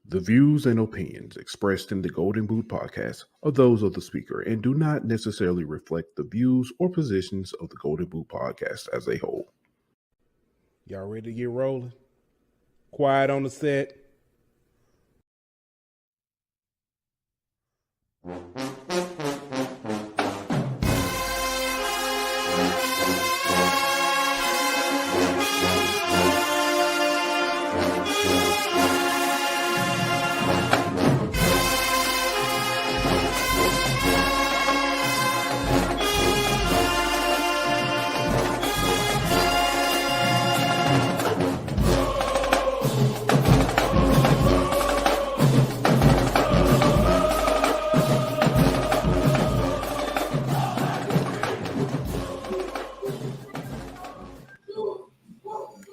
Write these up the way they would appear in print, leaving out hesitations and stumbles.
The views and opinions expressed in the Golden Boot podcast are those of the speaker and do not necessarily reflect the views or positions of the Golden Boot podcast as a whole. Y'all ready to get rolling? Quiet on the set.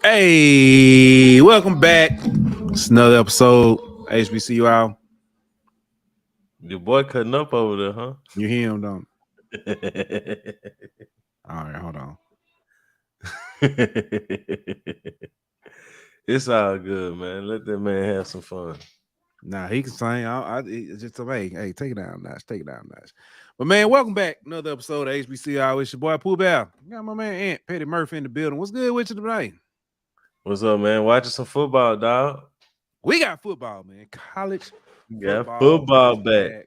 Hey, welcome back. It's another episode, HBCU out. Your boy cutting up over there, huh? You hear him, don't you? All right, hold on. It's all good, man. Let that man have some fun. Nah, he can sing. It's just hey, take it down, Nash. Take it down, Nash. But man, welcome back. Another episode of HBCU. It's your boy Pooh Bear. Got my man Aunt Petty Murphy in the building. What's good with you today? What's up, man? Watching some football, dog. We got football, man. College football back.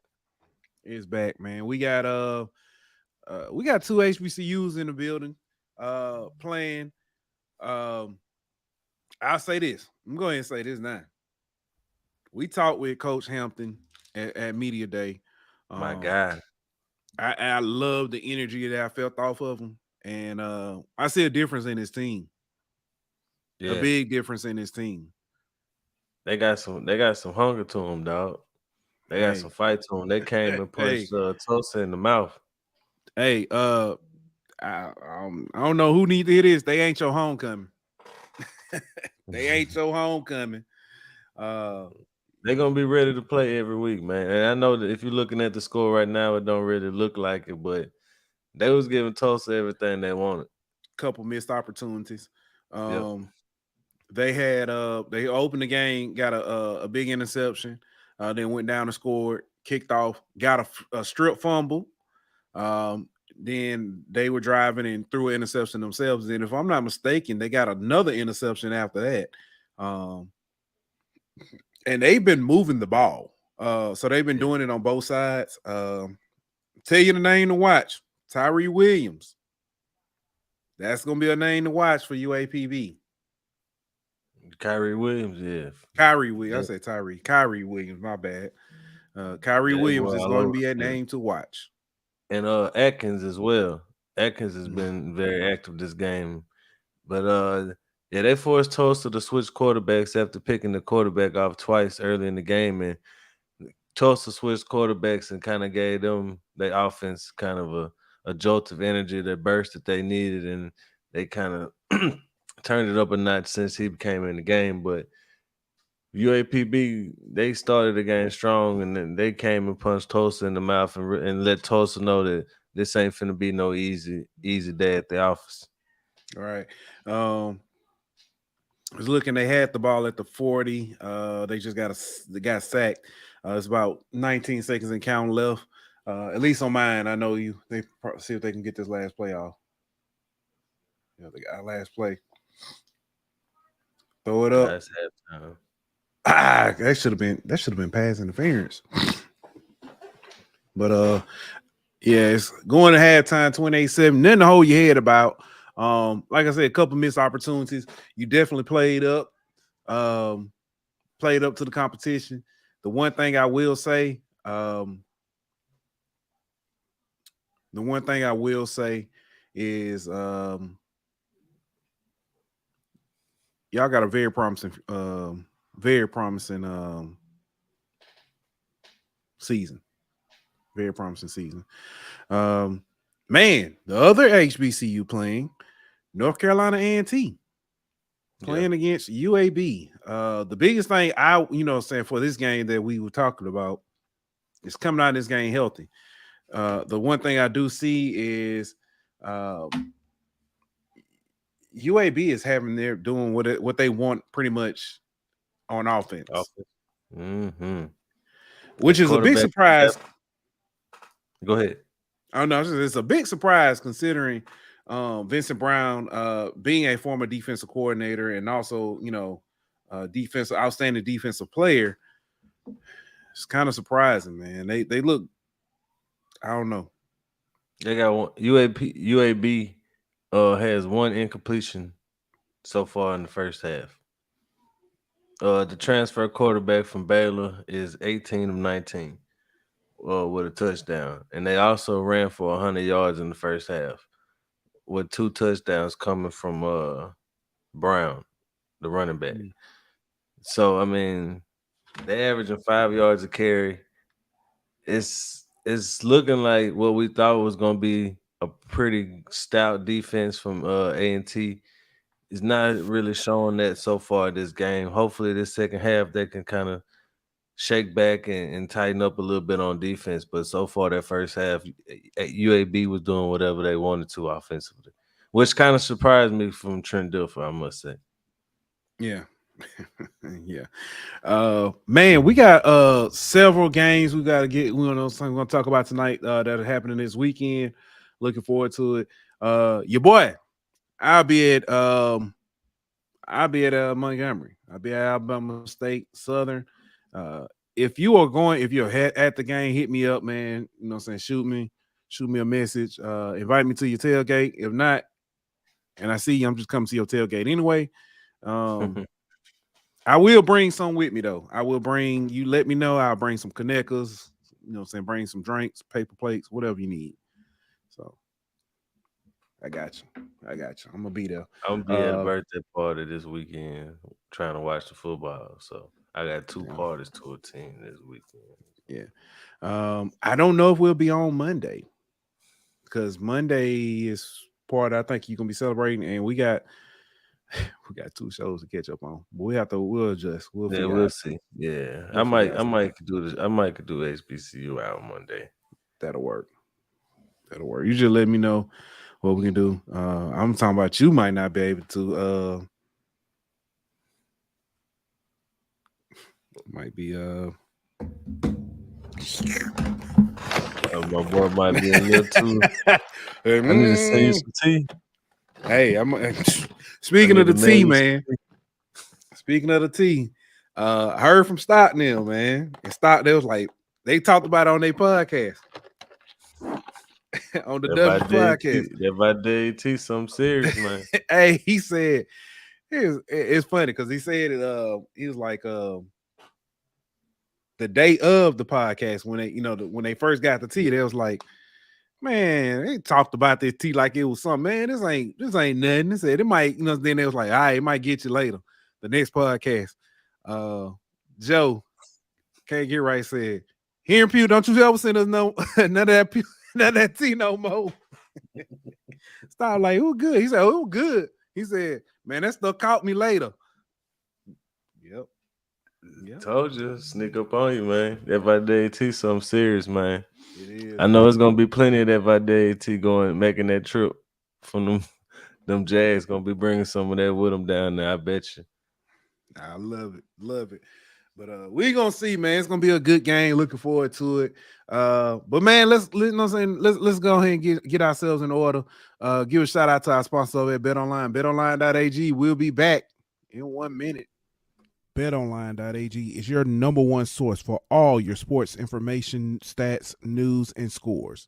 It's back, man. We got two HBCUs in the building playing. I'll say this. I'm going to say this now. We talked with Coach Hampton at Media Day. My God. I love the energy that I felt off of him. And I see a difference in his team. Yeah. A big difference in his team. They got some hunger to them, dog. They got some fight to them. They came and punched Tulsa in the mouth. Hey, I don't know who need to hear this. They ain't your homecoming. They ain't your homecoming. They're gonna be ready to play every week, man. And I know that if you're looking at the score right now, it don't really look like it, but they was giving Tulsa everything they wanted. Couple missed opportunities. They had they opened the game, got a big interception, then went down and scored, kicked off, got a strip fumble. Then they were driving and threw an interception themselves. And if I'm not mistaken, they got another interception after that. And they've been moving the ball. So they've been doing it on both sides. Tell you the name to watch. Tyree Williams. That's going to be a name to watch for UAPB. Kyrie Williams, yeah. Kyrie Williams. I said Tyree. Kyrie Williams, my bad. Kyrie Williams is going to be a name to watch. And Atkins as well. Atkins has been very active this game. But they forced Tulsa to switch quarterbacks after picking the quarterback off twice early in the game. And Tulsa switched quarterbacks and kind of gave them their offense kind of a jolt of energy, that burst that they needed. And they kind of turned it up a notch since he came in the game. But UAPB, they started the game strong, and then they came and punched Tulsa in the mouth and let Tulsa know that this ain't finna be no easy day at the office. All right. I was looking, they had the ball at the 40. They just got sacked. It's about 19 seconds and count left. At least on mine, I know they see if they can get this last play off. Yeah, they got last play. Throw it up. That's halftime. That should have been pass interference. But it's going to halftime 28-7. Nothing to hold your head about. Like I said, a couple missed opportunities. You definitely played up to the competition. The one thing I will say, is y'all got a very promising season. Very promising season. Man, the other HBCU playing, North Carolina A&T, playing against UAB. The biggest thing for this game that we were talking about is coming out of this game healthy. The one thing I do see is UAB is doing what they want pretty much on offense. Mm-hmm. Which is a big surprise. Go ahead. Oh no, it's a big surprise considering Vincent Brown being a former defensive coordinator and also, outstanding defensive player. It's kind of surprising, man. They look, I don't know. They got one UAB has one incompletion so far in the first half. The transfer quarterback from Baylor is 18 of 19 with a touchdown. And they also ran for 100 yards in the first half with 2 touchdowns coming from Brown, the running back. So, I mean, they're averaging 5 yards a carry. It's looking like what we thought was going to be a pretty stout defense from A&T. It's not really showing that so far this game. Hopefully, this second half they can kind of shake back and tighten up a little bit on defense. But so far, that first half, UAB was doing whatever they wanted to offensively, which kind of surprised me from Trent Dilfer, I must say. Yeah. Yeah. Man, we got several games we got to get. We're going to talk about tonight that are happening this weekend. Looking forward to it. Your boy, I'll be at Montgomery. I'll be at Alabama State Southern. If you're at the game, hit me up, man. You know what I'm saying? Shoot me a message. Invite me to your tailgate. If not, and I see you, I'm just coming to your tailgate anyway. I will bring some with me though. You let me know. I'll bring some Connectors, you know what I'm saying? Bring some drinks, paper plates, whatever you need. So I got you. I'm gonna be there. I'm gonna be at a birthday party this weekend trying to watch the football. So I got 2 parties to attend this weekend. Yeah. I don't know if we'll be on Monday because Monday is part I think you're gonna be celebrating, and we got 2 shows to catch up on. But we'll adjust. We'll see. Yeah. I might do this. I might do HBCU out Monday. That'll work. You just let me know what we can do. I'm talking about you might not be able to might be my boy might be a little too. I need to send you some tea. Hey, speaking of the tea, man. Speaking of the tea, I heard from Stockdale, man. And Stockdale was like, they talked about it on their podcast. On the W podcast. That by day tea, something serious, man. Hey, he said it's funny because he said it. He was like the day of the podcast when when they first got the tea, they was like, man, they talked about this tea like it was something. Man, this ain't nothing. They said it might, then they was like, all right, it might get you later. The next podcast. Joe can't get right said, here in Pew, don't you ever send us none of that tea no more. Stop like, who good? He said, who good? He said, man, that stuff caught me later. Yep. Told you, sneak up on you, man. That by day tea, something serious, man. It is. I know it's gonna be plenty of that by day tea making that trip from them Jags. Gonna be bringing some of that with them down there. I bet you. I love it. But we're gonna see, man. It's gonna be a good game. Looking forward to it. But man, let's go ahead and get ourselves in order. Give a shout out to our sponsor over at BetOnline. BetOnline.ag. We'll be back in 1 minute. BetOnline.ag is your number one source for all your sports information, stats, news, and scores.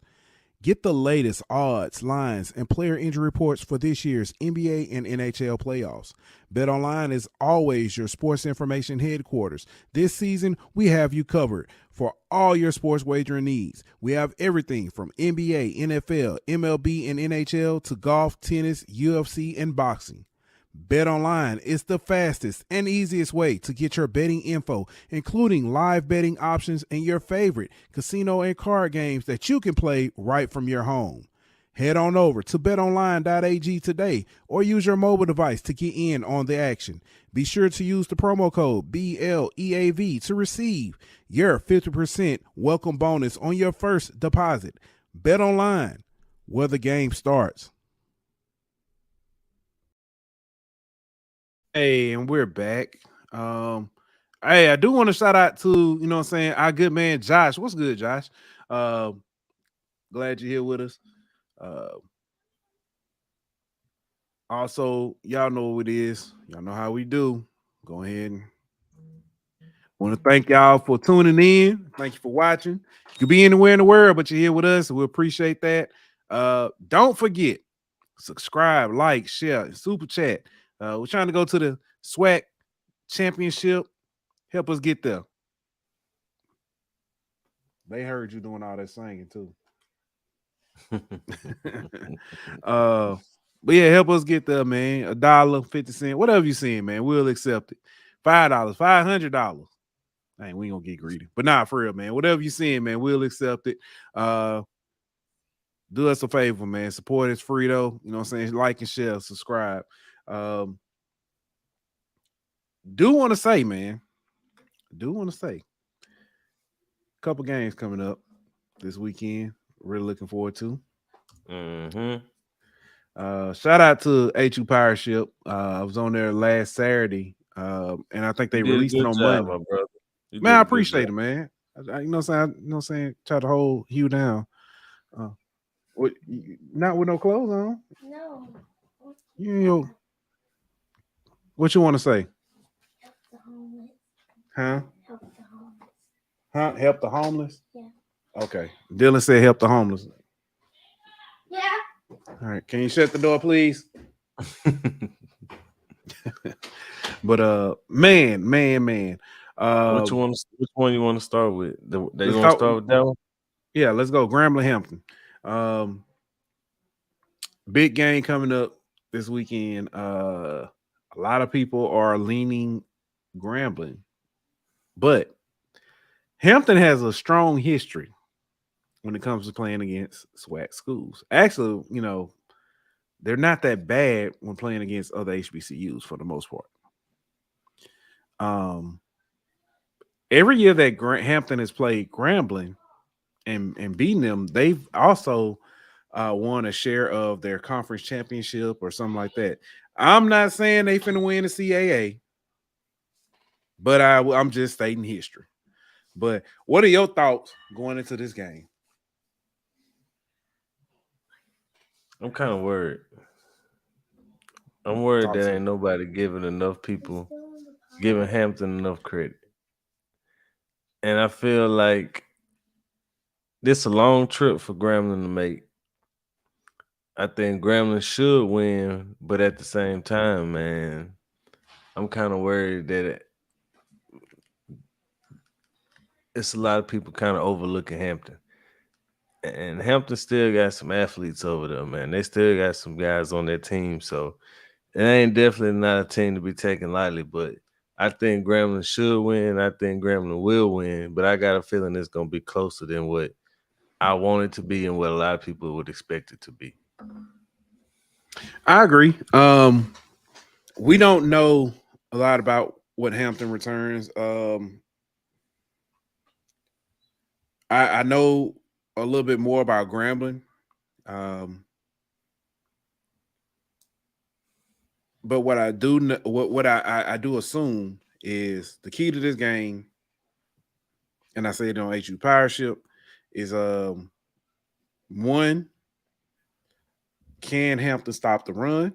Get the latest odds, lines, and player injury reports for this year's NBA and NHL playoffs. BetOnline is always your sports information headquarters. This season, we have you covered for all your sports wagering needs. We have everything from NBA, NFL, MLB, and NHL to golf, tennis, UFC, and boxing. BetOnline is the fastest and easiest way to get your betting info, including live betting options and your favorite casino and card games that you can play right from your home. Head on over to betonline.ag today or use your mobile device to get in on the action. Be sure to use the promo code BLEAV to receive your 50% welcome bonus on your first deposit. BetOnline, where the game starts. Hey, and we're back. Hey, I do want to shout out to, you know what I'm saying, our good man Josh. What's good, Josh? Glad you're here with us. Also, y'all know what it is. Y'all know how we do. Go ahead and want to thank y'all for tuning in. Thank you for watching. You could be anywhere in the world, but you're here with us. We appreciate that. Don't forget, subscribe, like, share, super chat. We're trying to go to the SWAC championship. Help us get there. They heard you doing all that singing too. But yeah, help us get there, man. $1, 50 cents, whatever you seeing, man. We'll accept it. $5, $500. Hey, we ain't gonna get greedy, but nah, for real, man. Whatever you seeing, man, we'll accept it. Do us a favor, man. Support is free though. You know what I'm saying? Like and share, subscribe. Do want to say, man. Do want to say, couple games coming up this weekend. Really looking forward to. Shout out to HU Pirate Ship. I was on there last Saturday, and I think they released it on Monday. My brother. Man, I appreciate it, man. You know what I'm saying? Try to hold Hugh down. What? Not with no clothes on? No. You know, what you want to say? Help the homeless. Huh? Help the homeless. Huh? Help the homeless? Yeah. Okay. Dylan said help the homeless. Yeah. All right. Can you shut the door, please? But man. Which one you want to start with? They want to start with that one? Yeah, let's go. Grambling Hampton. Big game coming up this weekend. A lot of people are leaning Grambling, but Hampton has a strong history when it comes to playing against SWAC schools. Actually, you know, they're not that bad when playing against other HBCUs for the most part. Every year that Hampton has played Grambling and beaten them, they've also won a share of their conference championship or something like that. I'm not saying they finna win the CAA, but I'm just stating history. But what are your thoughts going into this game? I'm kind of worried. I'm worried that ain't nobody giving Hampton enough credit. And I feel like this is a long trip for Grambling to make. I think Grambling should win, but at the same time, man, I'm kind of worried that it's a lot of people kind of overlooking Hampton. And Hampton still got some athletes over there, man. They still got some guys on their team. So it ain't definitely not a team to be taken lightly, but I think Grambling should win. I think Grambling will win, but I got a feeling it's going to be closer than what I want it to be and what a lot of people would expect it to be. I agree. We don't know a lot about what Hampton returns. I know a little bit more about Grambling. But what I do know, what I do assume is the key to this game, and I say it on HU Pirate Ship, is one, can Hampton stop the run?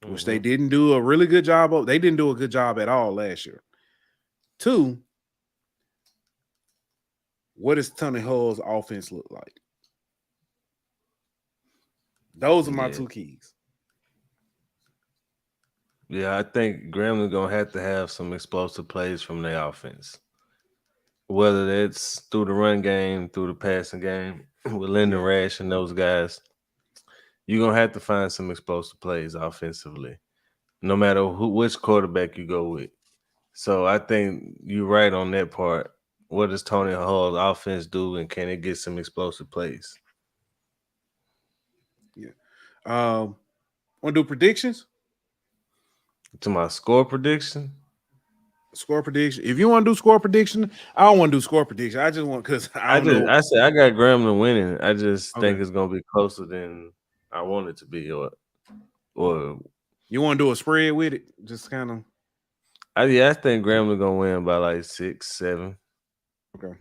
Which they didn't do a really good job of. They didn't do a good job at all last year. Two, what does Tony Hull's offense look like? Those are my two keys. Yeah, I think Grambling going to have some explosive plays from their offense. Whether it's through the run game, through the passing game, with Lyndon Rash and those guys, you're going to have to find some explosive plays offensively, no matter which quarterback you go with. So I think you're right on that part. What does Tony Hull's offense do, and can it get some explosive plays? Yeah. Want to do predictions? To my score prediction? Score prediction. If you want to do score prediction, I don't want to do score prediction. I just want because I know. I said I got Grambling winning. I just think it's going to be closer than I want it to be, or you want to do a spread with it? Just kind of. I think Grambling gonna win by like 6, 7. Okay.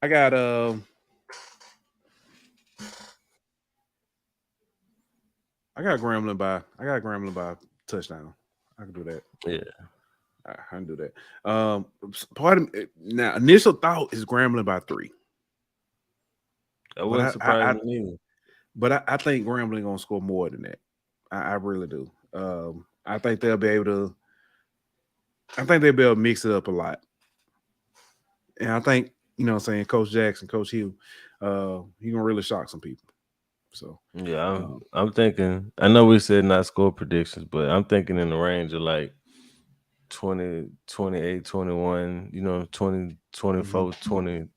I got Grambling by a touchdown. I can do that. Yeah. I can do that. Part of now initial thought is Grambling by 3. That wouldn't surprise me either. But I think Grambling gonna score more than that. I really do. I think they'll be able to. I think they'll be able to mix it up a lot. And I think, you know what I'm saying, Coach Jackson, Coach Hugh, he gonna really shock some people. So Yeah, I'm thinking. I know we said not score predictions, but I'm thinking in the range of like 20, 28, 21, 20, 24, 20,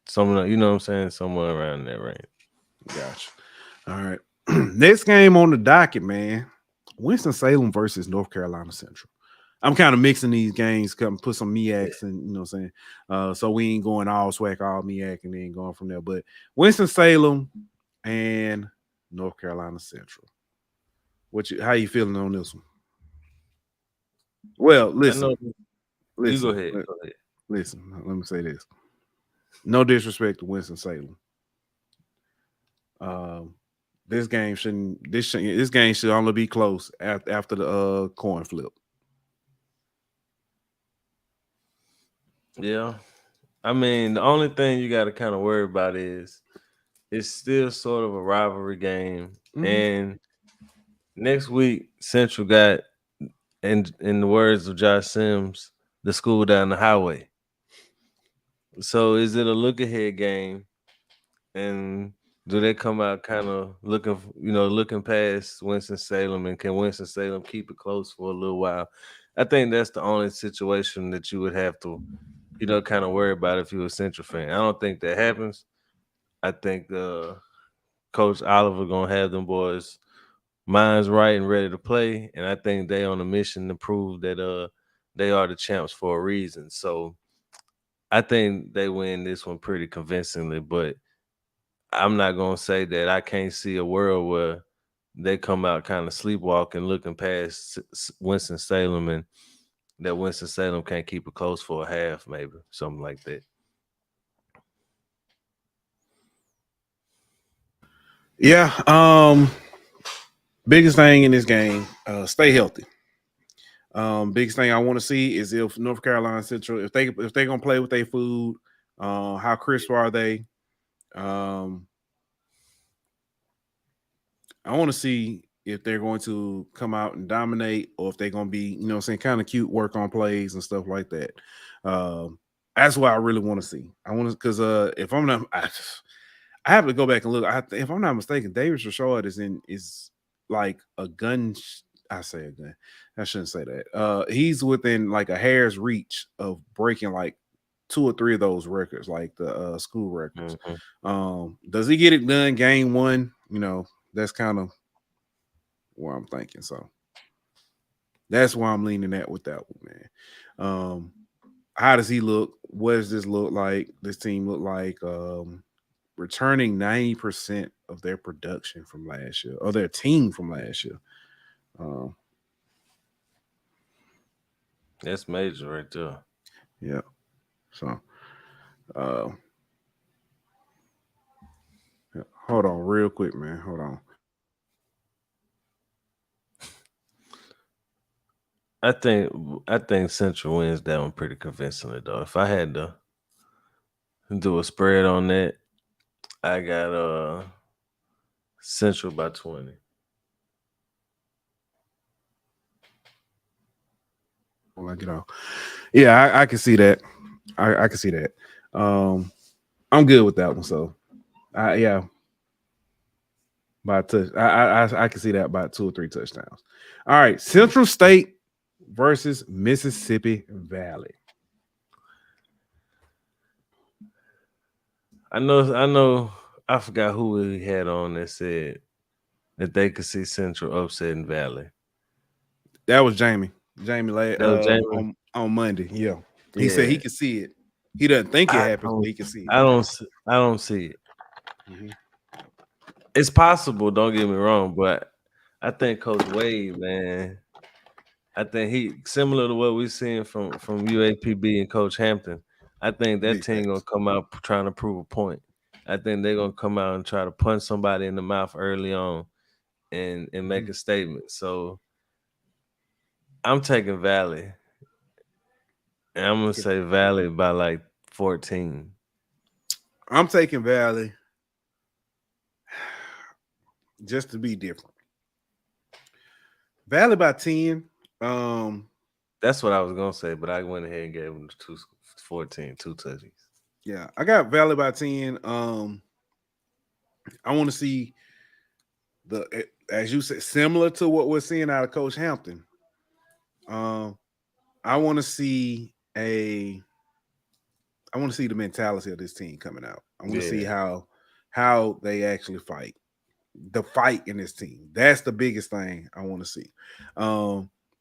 somewhere, you know what I'm saying? Somewhere around that range. Gotcha. All right. Next game on the docket, man. Winston-Salem versus North Carolina Central. I'm kind of mixing these games, put some MEACs and you know what I'm saying. So we ain't going all SWAC, all MEAC, and then going from there. But Winston-Salem and North Carolina Central. How you feeling on this one? Well, listen. You go ahead. Listen, let me say this. No disrespect to Winston-Salem. This game should only be close after the coin flip. Yeah. I mean, the only thing you got to kind of worry about is it's still sort of a rivalry game. Mm-hmm. And next week, Central got, in the words of Josh Sims, the school down the highway. So is it a look ahead game? And do they come out kind of looking past Winston-Salem, and can Winston-Salem keep it close for a little while? I think that's the only situation that you would have to, kind of worry about if you're a Central fan. I don't think that happens. I think Coach Oliver gonna have them boys' minds right and ready to play, and I think they on a mission to prove that they are the champs for a reason. So I think they win this one pretty convincingly, but I'm not gonna say that I can't see a world where they come out kind of sleepwalking, looking past Winston-Salem, and that Winston-Salem can't keep it close for a half, maybe something like that. Yeah. Biggest thing in this game, stay healthy. Biggest thing I want to see is if North Carolina Central, if they're gonna play with their food, how crisp are they? I want to see if they're going to come out and dominate, or if they're going to be, kind of cute, work on plays and stuff like that. That's what I really want to see. I want to, because if I'm not, I have to go back and look. If I'm not mistaken, Davis Rashard is like a gun. I say a gun. I shouldn't say that. He's within like a hair's reach of breaking like 2 or 3 of those records, like the school records. Mm-hmm. Does he get it done game 1? That's kind of where I'm thinking. So that's why I'm leaning at with that one, man. How does he look? What does this look like? This team look like returning 90% of their production from last year, or their team from last year. That's major right there. Yeah. So hold on real quick, man. Hold on. I think Central wins that one pretty convincingly, though. If I had to do a spread on that, I got Central by 20. Well, I get off. Yeah, I can see that. I can see that. I'm good with that one. So, yeah, by touch, I can see that by 2 or 3 touchdowns. All right, Central State versus Mississippi Valley. I know. I forgot who we had on that said that they could see Central upsetting Valley. That was Jamie. Jamie on Monday. Yeah, he said he could see it. He doesn't think it happens, but he can see it. I don't see it. Mm-hmm. It's possible. Don't get me wrong, but I think Coach Wade, man, I think he similar to what we're seeing from UAPB and Coach Hampton. I think that Big team gonna facts. come out trying to prove a point. I think they're gonna come out and try to punch somebody in the mouth early on and make a statement. So I'm taking Valley. And I'm gonna say Valley by like 14. I'm taking Valley just to be different. Valley by 10. That's what I was gonna say, but I went ahead and gave them 14, 2 touchdowns. Yeah, I got Valley by 10. I want to see as you said, similar to what we're seeing out of Coach Hampton. I want to see the mentality of this team coming out. I want to see how they actually fight. The fight in this team. That's the biggest thing I want to see.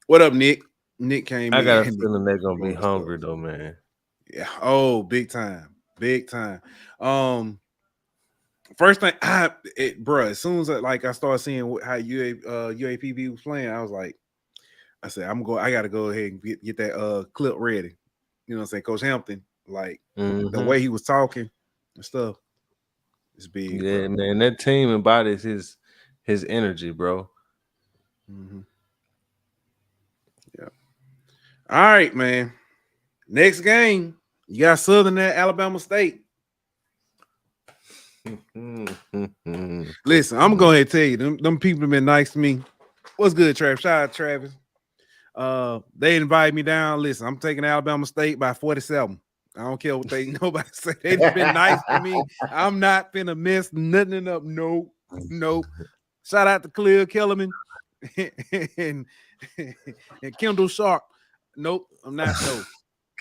What up, Nick? Nick came in. I got a feeling they're gonna be hungry though, man. Yeah. Oh, big time. Big time. First thing, bro, as soon as I started seeing how UAPB was playing, I was like, I said, I gotta go ahead and get that clip ready. You know what I'm saying? Coach Hampton, like the way he was talking and stuff. It's big. Yeah, bro. man. That team embodies his energy, bro. Mm-hmm. Yeah. All right, man. Next game, you got Southern at Alabama State. Listen, I'm gonna go ahead and tell you, them people have been nice to me. What's good, Travis? Shout out Travis. They invited me down. Listen, I'm taking Alabama State by 47. I don't care what nobody say. They've been nice to me. I'm not finna mess nothing up. Nope. Shout out to Cleo Kellerman and Kendall Sharp. Nope, I'm not.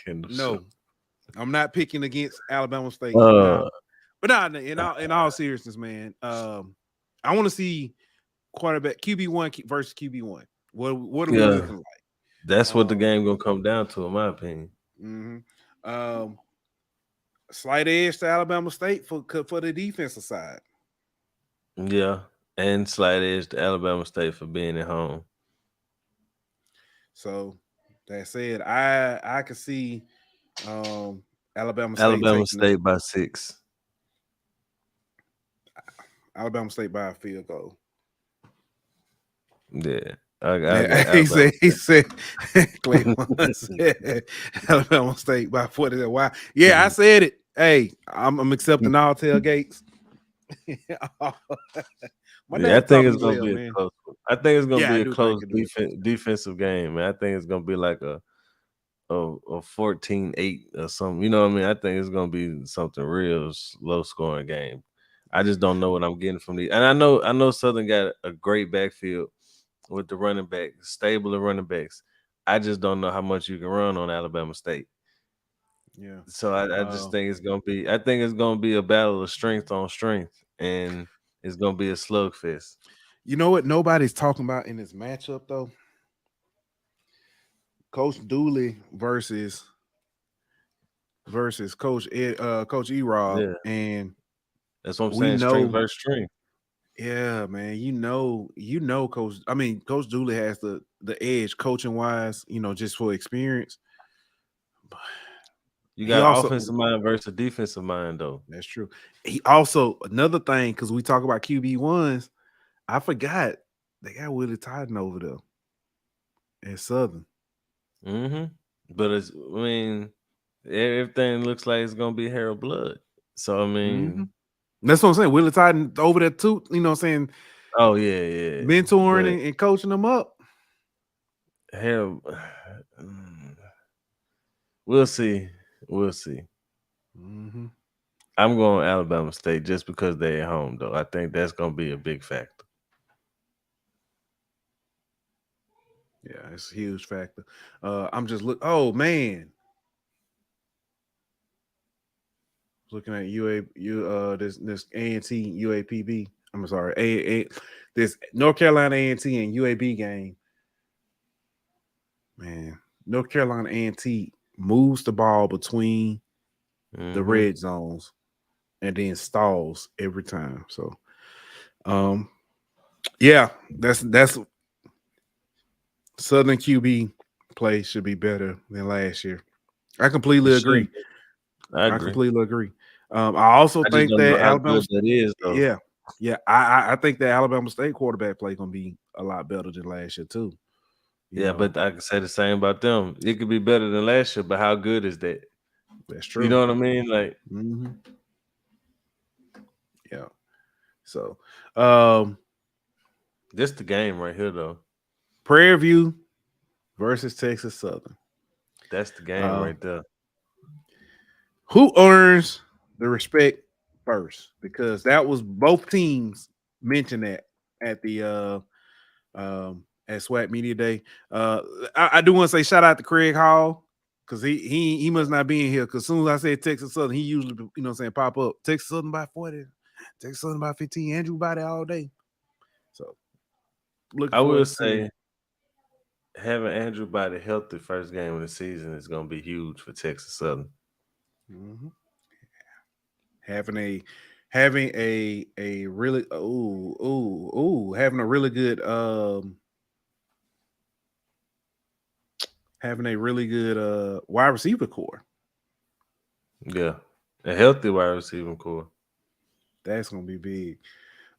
No, I'm not picking against Alabama State. But in all seriousness, man, I want to see quarterback QB1 versus QB1. What are we looking like? That's what the game gonna come down to, in my opinion. Slight edge to Alabama State for the defensive side. Yeah, and slight edge to Alabama State for being at home. So that said, I could see Alabama State by 6. Alabama State by a field goal. Yeah. He said Clayton said Alabama State by 40. Wow. Yeah, I said it. Hey, I'm accepting all tailgates. I think it's gonna be a close. I think it's gonna be a close defensive game, man. I think it's gonna be like a 14-8 or something. You know what I mean? I think it's gonna be something real low scoring game. I just don't know what I'm getting from these. And I know Southern got a great backfield with the running back, stable of running backs. I just don't know how much you can run on Alabama State. Yeah. So I just think it's gonna be. I think it's gonna be a battle of strength on strength, and it's gonna be a slugfest. You know what? Nobody's talking about in this matchup though. Coach Dooley versus Coach E-Rob. Yeah. And that's what I'm saying. Strength versus strength. Yeah, man. You know, Coach Dooley has the edge coaching wise, just for experience. You got offensive mind versus defensive mind, though. That's true. He also, another thing, because we talk about QB1s, I forgot they got Willie Titan over there at Southern. But everything looks like it's gonna be Harold Blood. So that's what I'm saying. Willie Titan over there too. You know what I'm saying? Oh yeah. Mentoring and coaching them up. Harold, we'll see. I'm going Alabama State just because they're at home, though. I think that's going to be a big factor. Yeah, it's a huge factor. I'm just oh man, looking at this A&T UAPB. I'm sorry, this North Carolina A&T and UAB game. Man, North Carolina A&T moves the ball between the red zones and then stalls every time. So, yeah, that's Southern QB play should be better than last year. I completely It should agree. be. I I agree. completely agree. I also I just think don't know that how Alabama, good that is, though. yeah, I think that Alabama State quarterback play gonna be a lot better than last year too. You Yeah, know, but I can say the same about them. It could be better than last year, but how good is that? that's You true. know what I mean? Like, hmm Yeah. So, um, this the game right here, though. Prairie View versus Texas Southern. That's the game Uh, right there. who earns the respect first? Because that was both teams mentioned that at the at SWAT Media Day. I do want to say shout out to Craig Hall because he must not be in here because as soon as I said Texas Southern, he usually pop up. Texas Southern by 40, Texas Southern by 15. Andrew by that all day. So looking I forward will to seeing. say having Andrew by the healthy first game of the season is going to be huge for Texas Southern. Mhm. Having a really having a really good having a really good wide receiver core. Yeah, a healthy wide receiving core. That's gonna be big.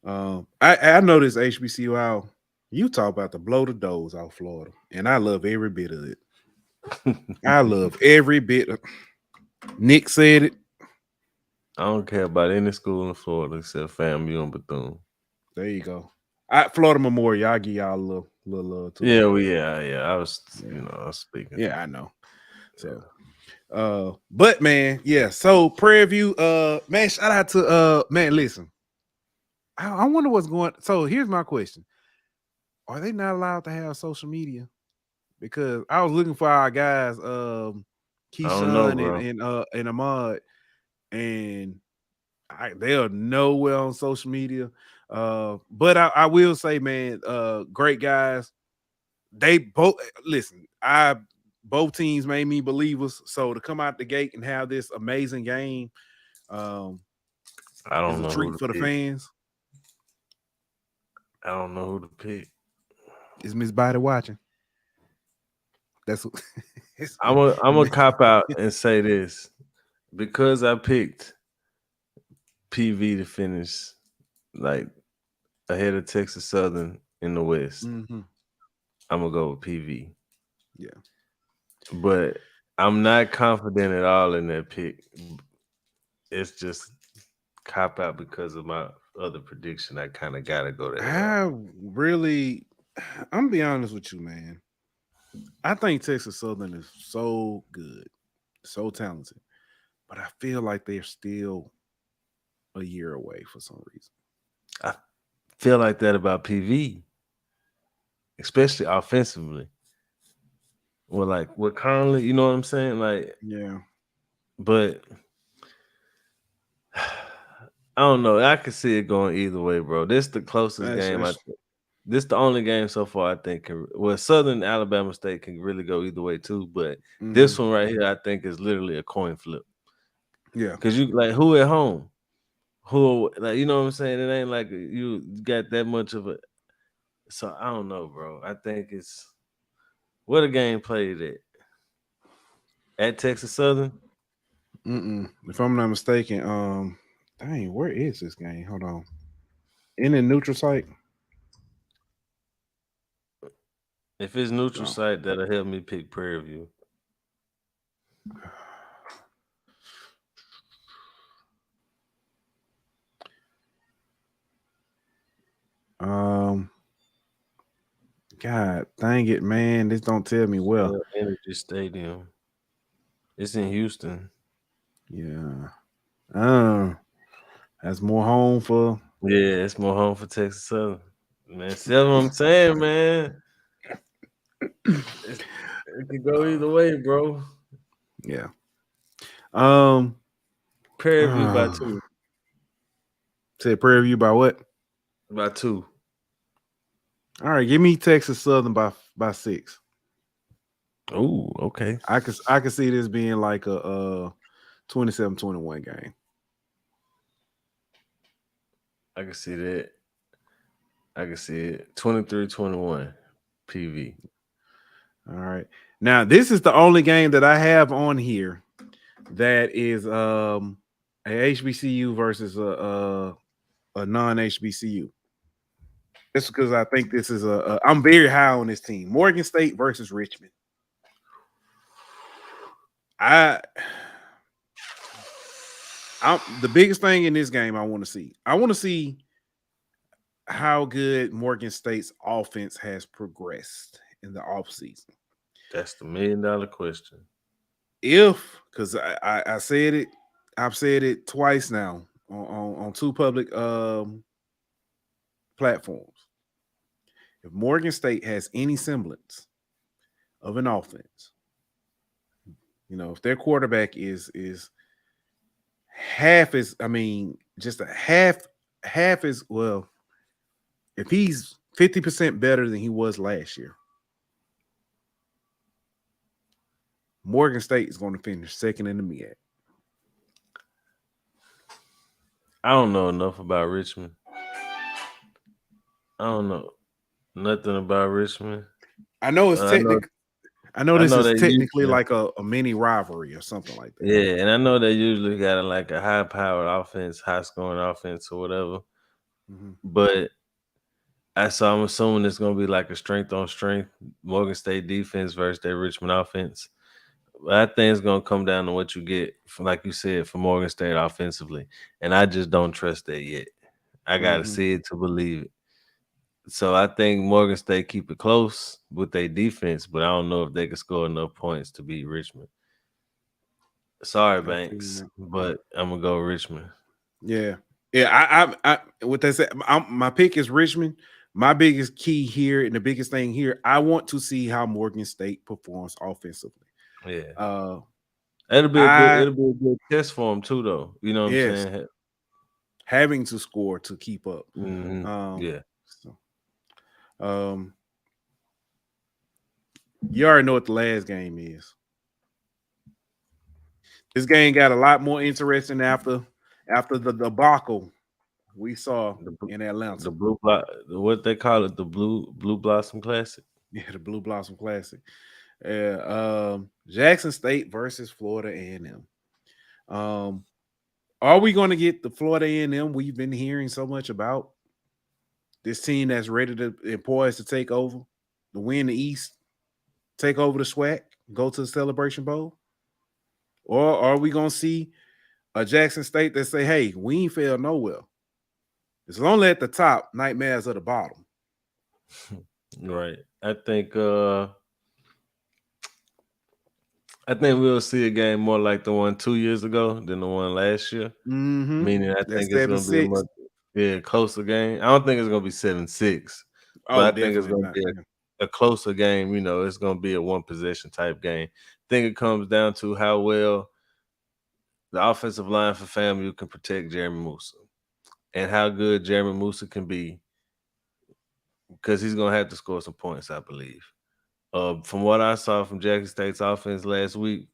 I know this HBCU out. You talk about the blow the doors out Florida, and I love every bit of it. I love every bit of. Nick said it. I don't care about any school in Florida except FAMU and Bethune. There you go. Florida Memorial. I'll give y'all a little love too. Yeah, well, yeah. I was, Yeah. I was speaking. Yeah, I know. So, but man, yeah. So Prairie View, man, shout out to man. Listen, I wonder what's going. So here's my question: are they not allowed to have social media? Because I was looking for our guys, I don't know, Keyshawn bro. and Ahmad, and they are nowhere on social media. But I will say, man, great guys. They both listen. Both teams made me believers. So to come out the gate and have this amazing game, um, I is don't a know who treat to for the pick. fans. I don't know who to pick. Is Miss Body watching? That's what I'm gonna cop out and say this because I picked PV to finish like ahead of Texas Southern in the West. Mm-hmm. I'm gonna go with PV. Yeah. But I'm not confident at all in that pick. It's just cop out because of my other prediction. I kind of gotta go to hell. I'm gonna be honest with you, man. I think Texas Southern is so good, so talented, but I feel like they're still a year away for some reason. I feel like that about PV, especially offensively. Well, like with Conley, you know what I'm saying? Like, Yeah. but I don't know. I can see it going either way, bro. This the closest game. This the only game so far I think can. Well, Southern Alabama State can really go either way too, but this one right here I think is literally a coin flip. Yeah. Cause you like who at home, who like you know what I'm saying. It ain't like you got that much of a. So I don't know, bro. I think it's what a game played at Texas Southern. If I'm not mistaken, dang, where is this game? Hold on. In a neutral site. If it's neutral Oh. site, that'll help me pick Prairie View. God dang it, man. This don't tell me well. Energy Stadium. It's in Houston. Yeah. That's more home for. Yeah, it's more home for Texas Southern. Man, see what I'm saying, man. It could go either way, bro. Yeah. Prairie View by 2. Say Prairie View by what? By 2. All right, give me Texas Southern by 6. Oh, okay. I can see this being like a 27-21 game. I can see that. I can see it. 23-21 PV. All right. Now, this is the only game that I have on here that is a HBCU versus a non-HBCU. Just because I think this is I'm very high on this team. Morgan State versus Richmond. I'm the biggest thing in this game I want to see. I want to see how good Morgan State's offense has progressed in the offseason. That's the $1 million question. Because I said it, I've said it twice now on two public platforms. If Morgan State has any semblance of an offense, if their quarterback is half as, just a half as well, if he's 50% better than he was last year, Morgan State is going to finish second in the MEAC. I don't know enough about Richmond. I don't know nothing about Richmond. I know it's technically. I know this is technically like a mini rivalry or something like that. Yeah, and I know they usually got a high-powered offense, high-scoring offense or whatever. Mm-hmm. But I'm assuming it's going to be like a strength-on-strength Morgan State defense versus their Richmond offense. But I think it's going to come down to what you get, like you said, for Morgan State offensively. And I just don't trust that yet. I got to see it to believe it. So I think Morgan State keep it close with their defense, but I don't know if they can score enough points to beat Richmond. Sorry, Banks, but I'm gonna go Richmond. Yeah. I with that said, my pick is Richmond. My biggest key here and the biggest thing here, I want to see how Morgan State performs offensively. Yeah. It'll be a good test for them too, though. You know what I'm saying? Having to score to keep up. Mm-hmm. Yeah. You already know what the last game is. This game got a lot more interesting after the debacle we saw in Atlanta. The what they call it, the Blue Blossom Classic. Yeah, the Blue Blossom Classic. Jackson State versus Florida A&M. Are we going to get the Florida A&M we've been hearing so much about? This team that's ready to and poised to take over, to win the East, take over the SWAC, go to the Celebration Bowl? Or are we going to see a Jackson State that say, hey, we ain't failed nowhere? It's only at the top, nightmares at the bottom. Right. I think we'll see a game more like the one 2 years ago than the one last year. Mm-hmm. Meaning I think it's going to be a much closer game. I don't think it's going to be 7-6. But I think it's going to be a closer game. It's going to be a one-possession type game. I think it comes down to how well the offensive line for FAMU can protect Jeremy Musa and how good Jeremy Musa can be, because he's going to have to score some points, I believe. From what I saw from Jackson State's offense last week,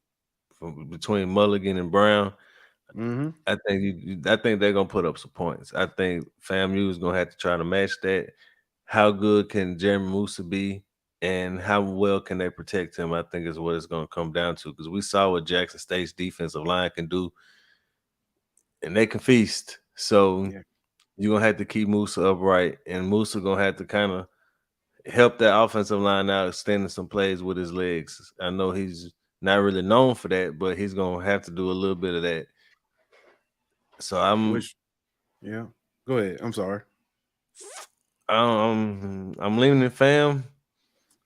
between Mulligan and Brown, I think they're gonna put up some points. I think FAMU is gonna have to try to match that. How good can Jeremy Musa be, and how well can they protect him? I think is what it's gonna come down to, because we saw what Jackson State's defensive line can do, and they can feast. So you're gonna have to keep Musa upright, and Musa gonna have to kind of help that offensive line out, extending some plays with his legs. I know he's not really known for that, but he's gonna have to do a little bit of that. So go ahead. I'm sorry. I'm leaning in FAM,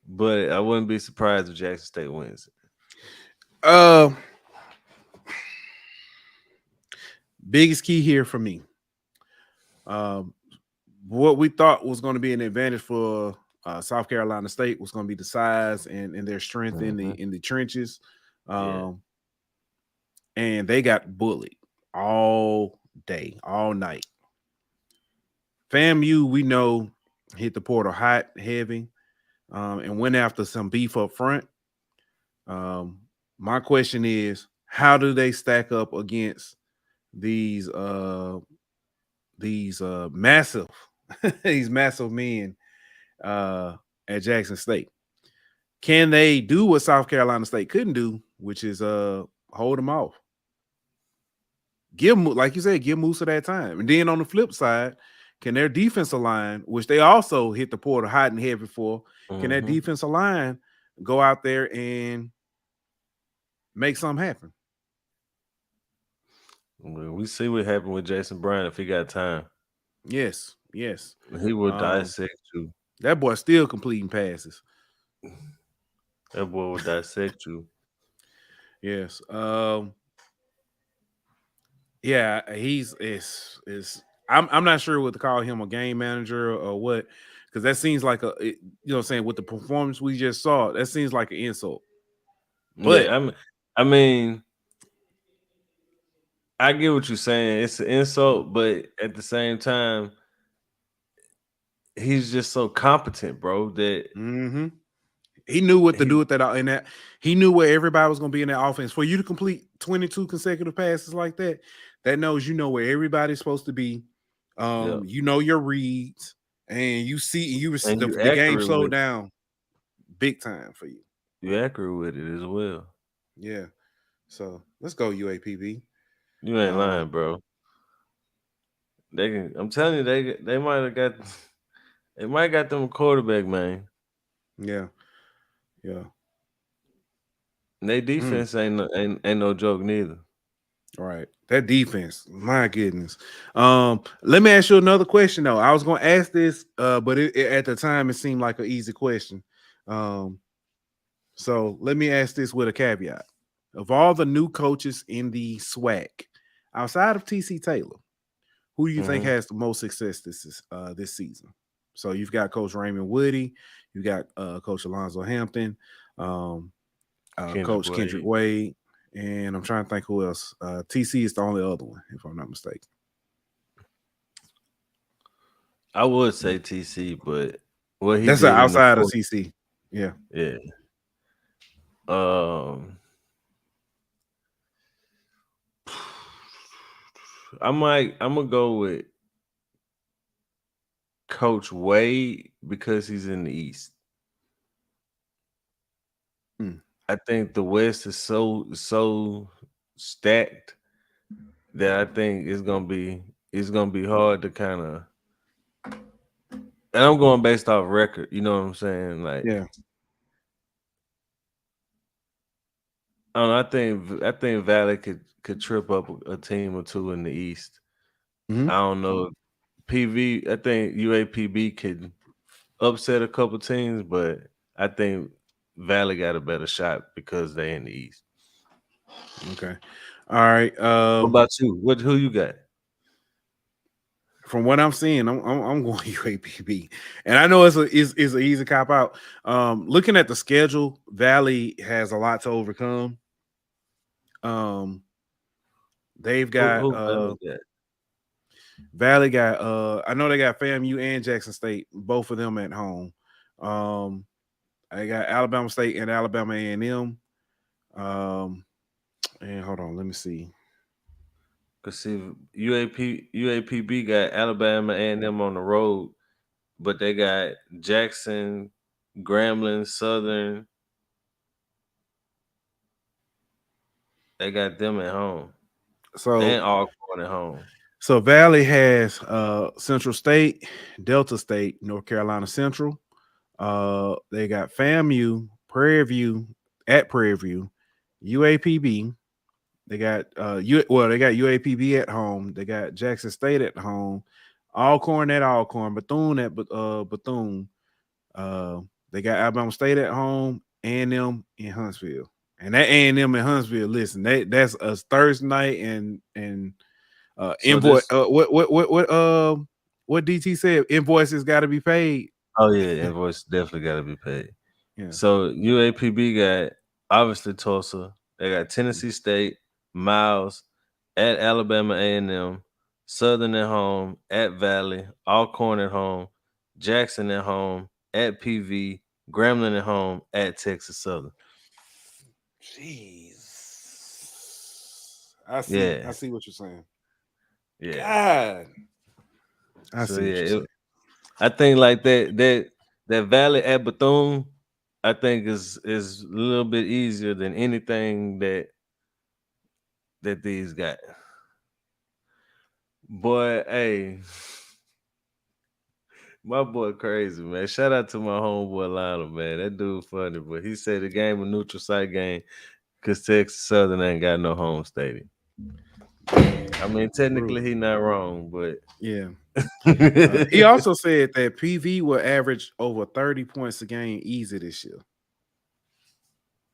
but I wouldn't be surprised if Jackson State wins. Biggest key here for me. What we thought was going to be an advantage for South Carolina State was going to be the size and their strength in the trenches. And they got bullied all day, all night. FAMU, we know, hit the portal hot, heavy, and went after some beef up front. My question is, how do they stack up against these massive these massive men at Jackson State? can they do what South Carolina State couldn't do, which is hold them off? Give them, like you said, give Musa that time. And then on the flip side, can their defensive line, which they also hit the portal hot and heavy for, can that defensive line go out there and make something happen? Well, we see what happened with Jason Brown if he got time. Yes. He will dissect you. That boy still completing passes. That boy will dissect you. Yes. Yeah, I'm not sure what to call him, a game manager or what, because that seems like saying with the performance we just saw, that seems like an insult. But yeah, I mean, I get what you're saying. It's an insult, but at the same time, he's just so competent, bro. That he knew what to do with that, and that he knew where everybody was going to be in that offense. For you to complete 22 consecutive passes like that, that knows you know where everybody's supposed to be. You know your reads, and you see the game slowed down big time for you. You're accurate with it as well. Yeah. So let's go UAPB. You ain't lying, bro. I'm telling you, they might have got them a quarterback, man. Yeah. And they defense ain't no joke neither. All right. That defense, my goodness. Let me ask you another question though. I was going to ask this, but at the time it seemed like an easy question. So let me ask this with a caveat. Of all the new coaches in the SWAC, outside of TC Taylor, who do you think has the most success this season? So you've got Coach Raymond Woody, you got Coach Alonzo Hampton, Coach Kendrick Wade, and I'm trying to think who else. TC is the only other one, if I'm not mistaken. I would say TC, but what he that's did outside of TC. Yeah. I'm gonna go with Coach Wade because he's in the East. I think the West is so stacked that I think it's gonna be hard to kind of. And I'm going based off record. You know what I'm saying? Like, yeah. I don't know. I think Valley could trip up a team or two in the East. I don't know. PV, I think UAPB could upset a couple teams, but I think Valley got a better shot because they're in the East. Okay. All right. What about you? Who you got? From what I'm seeing, I'm going UAPB, and I know it's an easy cop out. Looking at the schedule, Valley has a lot to overcome. They've got Valley got I know they got FAMU and Jackson State, both of them at home. I got Alabama State and Alabama A&M. And hold on, let me see. Cause see, UAPB got Alabama A&M on the road, but they got Jackson, Grambling, Southern. They got them at home. So and Alcorn at home. So Valley has Central State, Delta State, North Carolina Central. They got FAMU, Prairie View at Prairie View, UAPB. They got they got UAPB at home. They got Jackson State at home, Alcorn at Alcorn, Bethune at Bethune. They got Alabama State at home, A&M in Huntsville. And that A&M in Huntsville, listen, that's a Thursday night and invoice. What DT said? Invoices got to be paid. Oh yeah, invoice definitely got to be paid. Yeah. So UAPB got obviously Tulsa. They got Tennessee State, Miles at Alabama A&M, Southern at home, at Valley, Alcorn at home, Jackson at home, at PV, Grambling at home, at Texas Southern. Jeez, I see. Yeah. I see what you're saying. Yeah, God, I see what you're saying. I think like that Valley at Bethune, I think is a little bit easier than anything that these got. Boy, hey, my boy crazy, man. Shout out to my homeboy Lionel, man. That dude funny, but he said the game a neutral site game because Texas Southern ain't got no home stadium. I mean, technically he not wrong, but Yeah. He also said that PV will average over 30 points a game easy this year.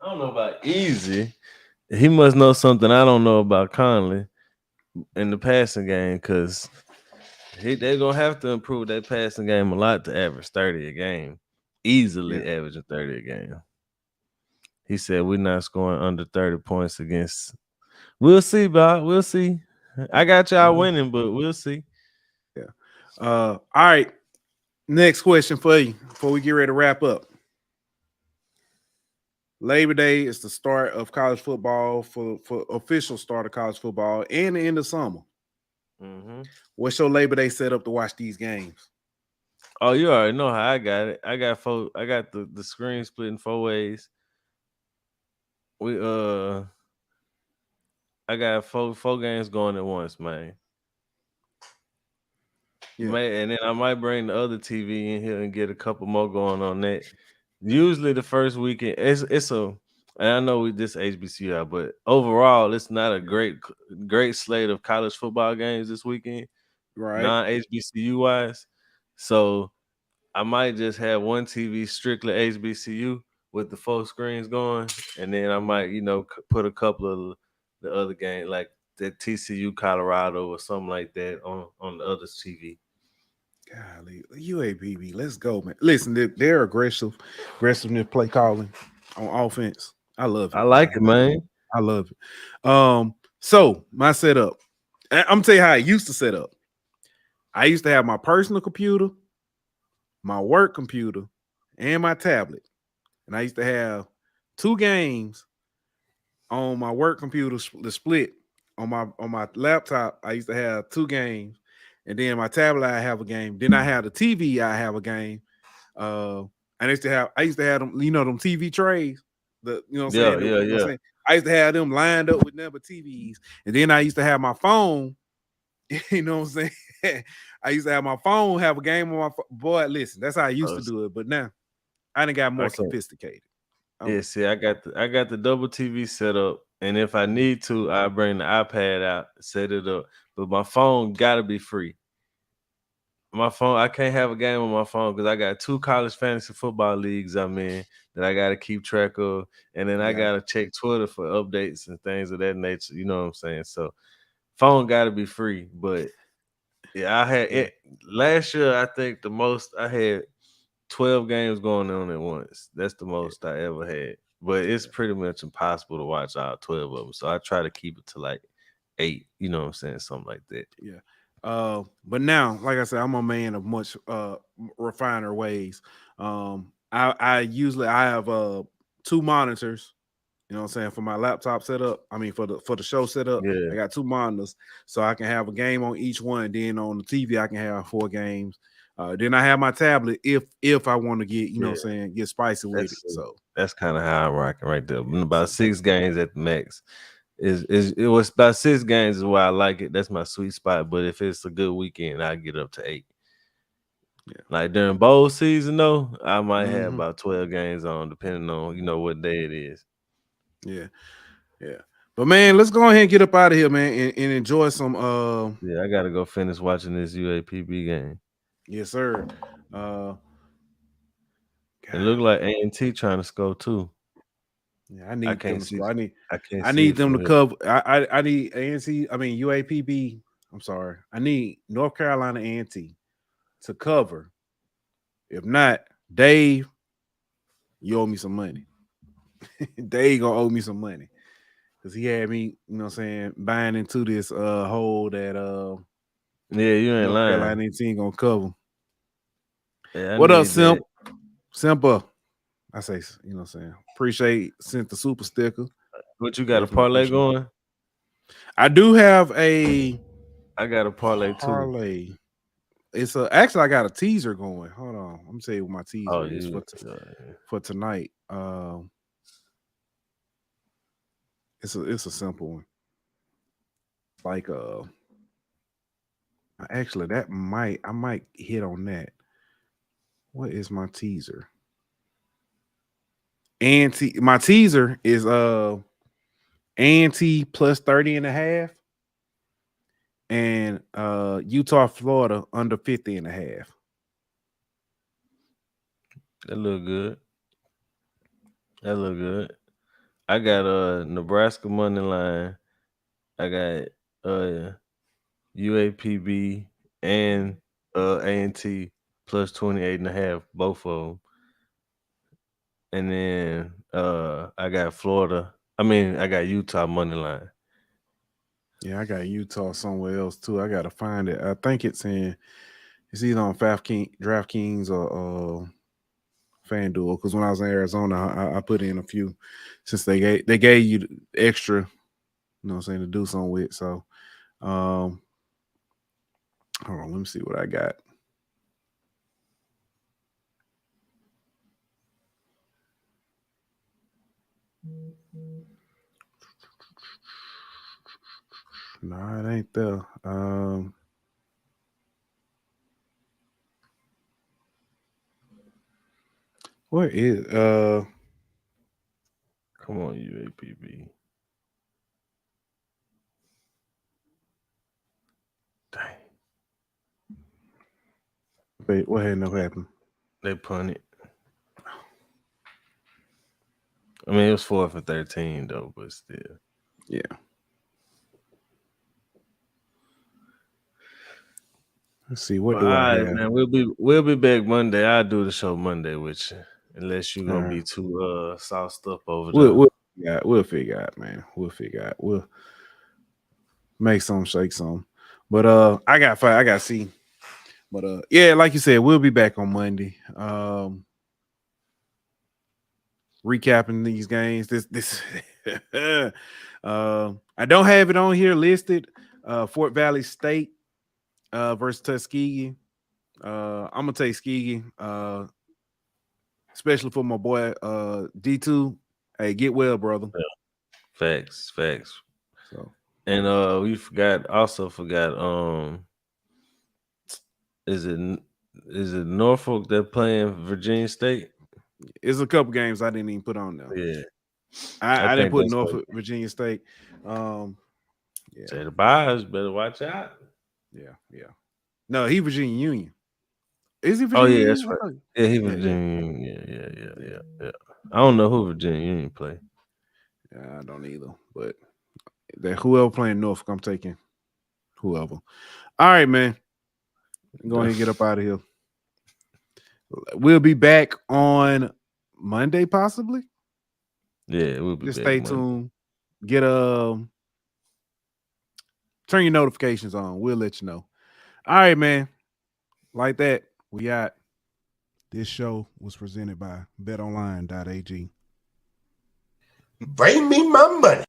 I don't know about easy. He must know something I don't know about Conley in the passing game because they're gonna have to improve that passing game a lot to average 30 a game, easily averaging 30 a game. He said we're not scoring under 30 points against. We'll see, Bob. We'll see. I got y'all winning, but we'll see. Yeah. All right. Next question for you before we get ready to wrap up. Labor Day is the start of college football for official start of college football and the end of summer. Mm-hmm. What's your Labor Day setup to watch these games? Oh, you already know how I got it. I got the screen split in 4 ways. I got four games going at once, man. Yeah. And then I might bring the other TV in here and get a couple more going on that. Usually the first weekend, and I know we just HBCU out, but overall it's not a great slate of college football games this weekend, right? Non-HBCU wise. So I might just have one TV strictly HBCU with the 4 screens going, and then I might, put a couple of the other game like the TCU Colorado or something like that on the other TV. Golly, UAPB, let's go, man. Listen, they're aggressiveness play calling on offense. I love it. I like it, man. I love it. So my setup, I'm gonna tell you how I used to set up. I used to have my personal computer, my work computer, and my tablet. And I used to have 2 games on my work computer, the split on my laptop. I used to have 2 games. And then my tablet, I have a game. Then I have the TV, I have a game. And I used to have them, them TV trays. I used to have them lined up with number TVs. And then I used to have my phone. You know what I'm saying? I used to have my phone, have a game on my phone. Boy, listen, that's how I used to do it. But now I done got more sophisticated. Yeah, see, I got the double TV set up. And if I need to, I bring the iPad out, set it up. But my phone gotta be free. My phone, I can't have a game on my phone because I got 2 college fantasy football leagues I'm in that I gotta keep track of, and then I gotta check Twitter for updates and things of that nature. You know what I'm saying? So, phone gotta be free. But yeah, I had it last year. I think the most I had 12 games going on at once. That's the most I ever had. But it's pretty much impossible to watch all 12 of them. So I try to keep it to like 8, you know what I'm saying? Something like that. Yeah. But now, like I said, I'm a man of much refiner ways. I usually have 2 monitors, you know what I'm saying, for my laptop setup. I mean for the show setup. Yeah. I got 2 monitors, so I can have a game on each one. Then on the TV, I can have 4 games. Then I have my tablet if I want to get, you know what I'm saying, get spicy with it. So that's kind of how I'm rocking right there. About 6 games at the max. It was about 6 games is why I like it. That's my sweet spot. But if it's a good weekend, I get up to 8. Yeah. Like during bowl season, though, I might have about 12 games on, depending on what day it is. Yeah. But man, let's go ahead and get up out of here, man, and enjoy some. Yeah, I gotta go finish watching this UAPB game. Yes, sir. It looked like A&T trying to score too. Yeah, I need them to score. I need them to cover. I need A&T. I mean UAPB. I'm sorry. I need North Carolina A&T to cover. If not, Dave, you owe me some money. Dave gonna owe me some money because he had me, you know what I'm saying, buying into this hole that yeah, you ain't North lying. Carolina A&T ain't gonna cover. Yeah, what up, Simp? Simpa. I say, you know what I'm saying. Appreciate sent the super sticker. What you got, a parlay going? I do have a. I got a parlay too. actually I got a teaser going. Hold on, I'm gonna tell you what my teaser is for tonight. It's a simple one. Like actually I might hit on that. What is my teaser? My teaser is A&T plus 30.5 and Utah, Florida under 50.5. That look good. I got Nebraska money line. I got UAPB and A&T plus 28.5, both of them. And then I got Florida. I got Utah money line. Yeah, I got Utah somewhere else too. I gotta find it. I think it's either on DraftKings or FanDuel. Because when I was in Arizona, I put in a few since they gave you extra, you know what I'm saying, to do something with. So hold on, let me see what I got. No, it ain't there. What is Come on, UAPB. Dang. wait, what had no happen? They punted. It was 4th and 13 though, but still. Yeah. Let's see. What do I have? Man, we'll be back Monday. I'll do the show Monday with you, unless you're gonna be too sauced up over there. We'll figure out, man. We'll figure out. We'll make some, shake some. But I got C. But yeah, like you said, we'll be back on Monday. Recapping these games. This I don't have it on here listed. Fort Valley State versus Tuskegee. I'm gonna take Tuskegee, especially for my boy D2. Hey, get well, brother. Yeah. Facts. So, and we also forgot is it Norfolk that playing Virginia State? It's a couple games I didn't even put on there. Yeah. I didn't put Norfolk, Virginia State. Yeah. Say the buyers better watch out. Yeah. No, he Virginia Union. Is he Virginia Union? That's right. Yeah, he Virginia Union. Yeah. I don't know who Virginia Union play. Yeah, I don't either. But that whoever playing Norfolk, I'm taking whoever. All right, man. Go ahead and get up out of here. We'll be back on Monday, possibly. Yeah, we'll be Just back stay Monday. tuned. Get turn your notifications on. We'll let you know. All right, man. Like that, we out. This show was presented by betonline.ag. Bring me my money.